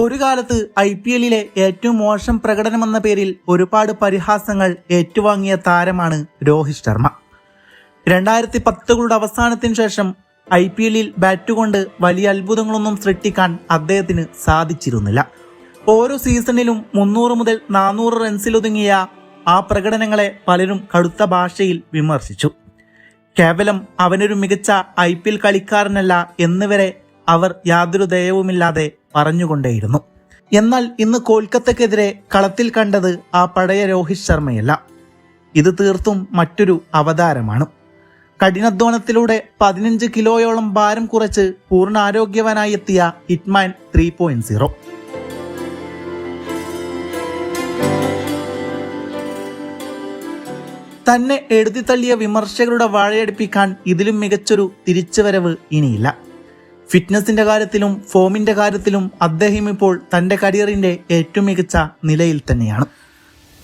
ഒരു കാലത്ത് IPL-ലെ ഏറ്റവും മോശം പ്രകടനമെന്ന പേരിൽ ഒരുപാട് പരിഹാസങ്ങൾ ഏറ്റുവാങ്ങിയ താരമാണ് രോഹിത് ശർമ്മ. 2010കളുടെ അവസാനത്തിന് ശേഷം IPL-ൽ ബാറ്റുകൊണ്ട് വലിയ അത്ഭുതങ്ങളൊന്നും സൃഷ്ടിക്കാൻ അദ്ദേഹത്തിന് സാധിച്ചിരുന്നില്ല. ഓരോ സീസണിലും 300 മുതൽ 400 റൺസിലൊതുങ്ങിയ ആ പ്രകടനങ്ങളെ പലരും കടുത്ത ഭാഷയിൽ വിമർശിച്ചു. കേവലം അവനൊരു മികച്ച IPL കളിക്കാരനല്ല എന്നിവരെ അവർ യാതൊരു ദയവുമില്ലാതെ പറഞ്ഞുകൊണ്ടേയിരുന്നു. എന്നാൽ ഇന്ന് കൊൽക്കത്തക്കെതിരെ കളത്തിൽ കണ്ടത് ആ പഴയ രോഹിത് ശർമ്മയല്ല. ഇത് തീർത്തും മറ്റൊരു അവതാരമാണ്. കഠിനാധ്വാനത്തിലൂടെ 15 കിലോയോളം ഭാരം കുറച്ച് പൂർണ്ണ ആരോഗ്യവാനായി എത്തിയ ഹിറ്റ്മാൻ 3.0. തന്നെ എഴുതിത്തള്ളിയ വിമർശകരുടെ വാഴയടിപ്പിക്കാൻ ഇതിലും മികച്ചൊരു തിരിച്ചുവരവ് ഇനിയില്ല. ഫിറ്റ്നസിന്റെ കാര്യത്തിലും ഫോമിന്റെ കാര്യത്തിലും അദ്ദേഹം ഇപ്പോൾ തന്റെ കരിയറിന്റെ ഏറ്റവും മികച്ച നിലയിൽ തന്നെയാണ്.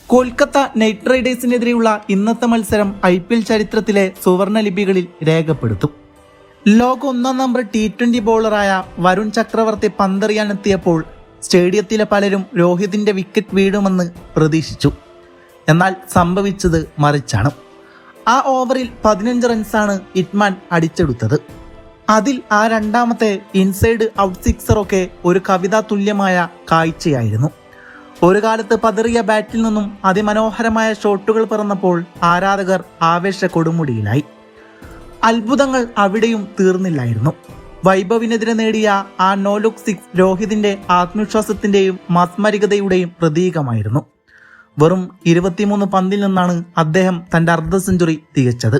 കൊൽക്കത്ത നൈറ്റ് റൈഡേഴ്സിനെതിരെയുള്ള ഇന്നത്തെ മത്സരം IPL ചരിത്രത്തിലെ സുവർണ ലിപികളിൽ രേഖപ്പെടുത്തും. ലോക 1 നമ്പർ T20 ബോളറായ വരുൺ ചക്രവർത്തി പന്തെറിയാനെത്തിയപ്പോൾ സ്റ്റേഡിയത്തിലെ പലരും രോഹിതിന്റെ വിക്കറ്റ് വീഴുമെന്ന് പ്രതീക്ഷിച്ചു. എന്നാൽ സംഭവിച്ചത് മറിച്ചാണ്. ആ ഓവറിൽ 15 റൺസാണ് ഹിറ്റ്മാൻ അടിച്ചെടുത്തത്. അതിൽ ആ രണ്ടാമത്തെ ഇൻസൈഡ് ഔട്ട് സിക്സറൊക്കെ ഒരു കവിതാ തുല്യമായ കാഴ്ചയായിരുന്നു. ഒരു കാലത്ത് പതറിയ ബാറ്റിൽ നിന്നും അതിമനോഹരമായ ഷോട്ടുകൾ പിറന്നപ്പോൾ ആരാധകർ ആവേശ കൊടുമുടിയിലായി. അത്ഭുതങ്ങൾ അവിടെയും തീർന്നില്ലായിരുന്നു. വൈഭവിനെതിരെ നേടിയ ആ നോ ലുക്ക് 6 രോഹിതിന്റെ ആത്മവിശ്വാസത്തിന്റെയും മാസ്മരികതയുടെയും പ്രതീകമായിരുന്നു. വെറും 23 പന്തിൽ നിന്നാണ് അദ്ദേഹം തന്റെ അർദ്ധ സെഞ്ചുറി തികച്ചത്.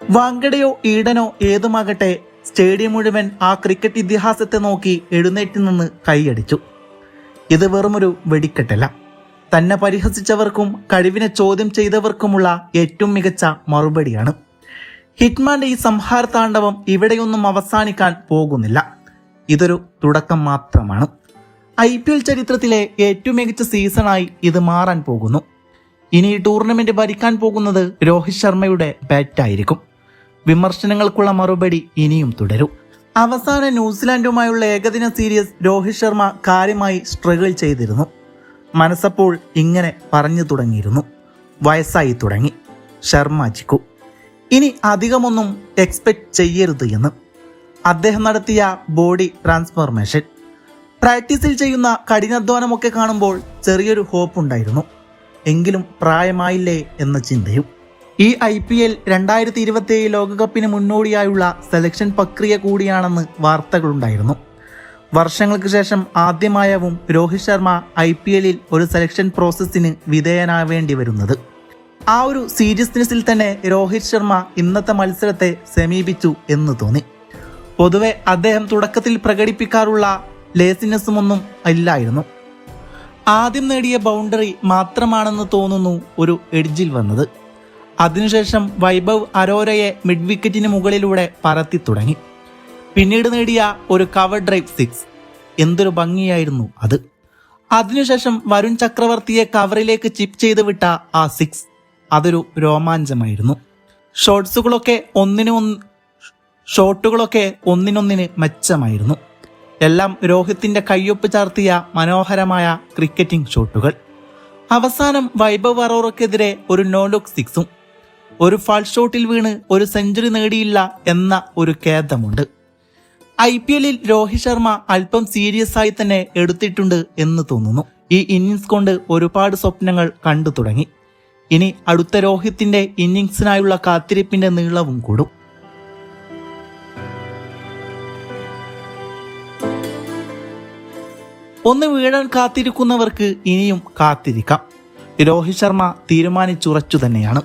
വാങ്കഡയോ ഈഡനോ ഏതുമാകട്ടെ, സ്റ്റേഡിയം മുഴുവൻ ആ ക്രിക്കറ്റ് ഇതിഹാസത്തെ നോക്കി എഴുന്നേറ്റ് നിന്ന് കൈയടിച്ചു. ഇത് വെറുമൊരു വെടിക്കെട്ടല്ല, തന്നെ പരിഹസിച്ചവർക്കും കഴിവിനെ ചോദ്യം ചെയ്തവർക്കുമുള്ള ഏറ്റവും മികച്ച മറുപടിയാണ്. ഹിറ്റ്മാന്റെ ഈ സംഹാര താണ്ഡവം ഇവിടെയൊന്നും അവസാനിക്കാൻ പോകുന്നില്ല. ഇതൊരു തുടക്കം മാത്രമാണ്. IPL ചരിത്രത്തിലെ ഏറ്റവും മികച്ച സീസണായി ഇത് മാറാൻ പോകുന്നു. ഇനി ഈ ടൂർണമെന്റ് ഭരിക്കാൻ പോകുന്നത് രോഹിത് ശർമ്മയുടെ ബാറ്റായിരിക്കും. വിമർശനങ്ങൾക്കുള്ള മറുപടി ഇനിയും തുടരും. അവസാന ന്യൂസിലാൻഡുമായുള്ള ഏകദിന സീരീസ് രോഹിത് ശർമ്മ കാര്യമായി സ്ട്രഗിൾ ചെയ്തിരുന്നു. മനസ്സപ്പോൾ ഇങ്ങനെ പറഞ്ഞു തുടങ്ങിയിരുന്നു, വയസ്സായി തുടങ്ങി, ശർമ്മജിക്കു ഇനി അധികമൊന്നും എക്സ്പെക്ട് ചെയ്യരുത് എന്ന്. അദ്ദേഹം നടത്തിയ ബോഡി ട്രാൻസ്ഫോർമേഷൻ, പ്രാക്ടീസിൽ ചെയ്യുന്ന കഠിനാധ്വാനമൊക്കെ കാണുമ്പോൾ ചെറിയൊരു ഹോപ്പ് ഉണ്ടായിരുന്നു. എങ്കിലും പ്രായമായില്ലേ എന്ന ചിന്തയും. ഈ IPL 2027 ലോകകപ്പിന് മുന്നോടിയായുള്ള സെലക്ഷൻ പ്രക്രിയ കൂടിയാണെന്ന് വാർത്തകളുണ്ടായിരുന്നു. വർഷങ്ങൾക്ക് ശേഷം ആദ്യമായാവും രോഹിത് ശർമ്മ IPL-ൽ ഒരു സെലക്ഷൻ പ്രോസസ്സിന് വിധേയനാവേണ്ടി വരുന്നത്. ആ ഒരു സീരിയസ്നെസ്സിൽ തന്നെ രോഹിത് ശർമ്മ ഇന്നത്തെ മത്സരത്തെ സമീപിച്ചു എന്ന് തോന്നി. പൊതുവെ അദ്ദേഹം തുടക്കത്തിൽ പ്രകടിപ്പിക്കാറുള്ള ലേസിനെസ്സുമൊന്നും ഇല്ലായിരുന്നു. ആദ്യം നേടിയ ബൗണ്ടറി മാത്രമാണെന്ന് തോന്നുന്നു ഒരു എഡ്ജിൽ വന്നത്. അതിനുശേഷം വൈഭവ് അരോരയെ മിഡ് വിക്കറ്റിന് മുകളിലൂടെ പറത്തി തുടങ്ങി. പിന്നീട് നേടിയ ഒരു കവർ ഡ്രൈവ് 6, എന്തൊരു ഭംഗിയായിരുന്നു അത്. അതിനുശേഷം വരുൺ ചക്രവർത്തിയെ കവറിലേക്ക് ചിപ്പ് ചെയ്ത് വിട്ട ആ 6, അതൊരു രോമാഞ്ചമായിരുന്നു. ഷോട്ടുകളൊക്കെ ഒന്നിനൊന്നിന് മെച്ചമായിരുന്നു. എല്ലാം രോഹിത്തിന്റെ കയ്യൊപ്പ് ചാർത്തിയ മനോഹരമായ ക്രിക്കറ്റിംഗ് ഷോട്ടുകൾ. അവസാനം വൈഭവ് അറോറയ്ക്കെതിരെ ഒരു നോ ലുക്ക് 6ഉം ഒരു ഫാൾ ഷോട്ടിൽ വീണ് ഒരു സെഞ്ചുറി നേടിയില്ല എന്ന ഒരു ഖേദമുണ്ട്. IPL-ൽ രോഹിത് ശർമ്മ അല്പം സീരിയസ് ആയി തന്നെ എടുത്തിട്ടുണ്ട് എന്ന് തോന്നുന്നു. ഈ ഇന്നിങ്സ് കൊണ്ട് ഒരുപാട് സ്വപ്നങ്ങൾ കണ്ടു തുടങ്ങി. ഇനി അടുത്ത രോഹിത്തിന്റെ ഇന്നിങ്സിനായുള്ള കാത്തിരിപ്പിന്റെ നീളവും കൂടും. ഒന്ന് വീഴാൻ കാത്തിരിക്കുന്നവർക്ക് ഇനിയും കാത്തിരിക്കാം. രോഹിത് ശർമ്മ തീരുമാനിച്ചുറച്ചു തന്നെയാണ്.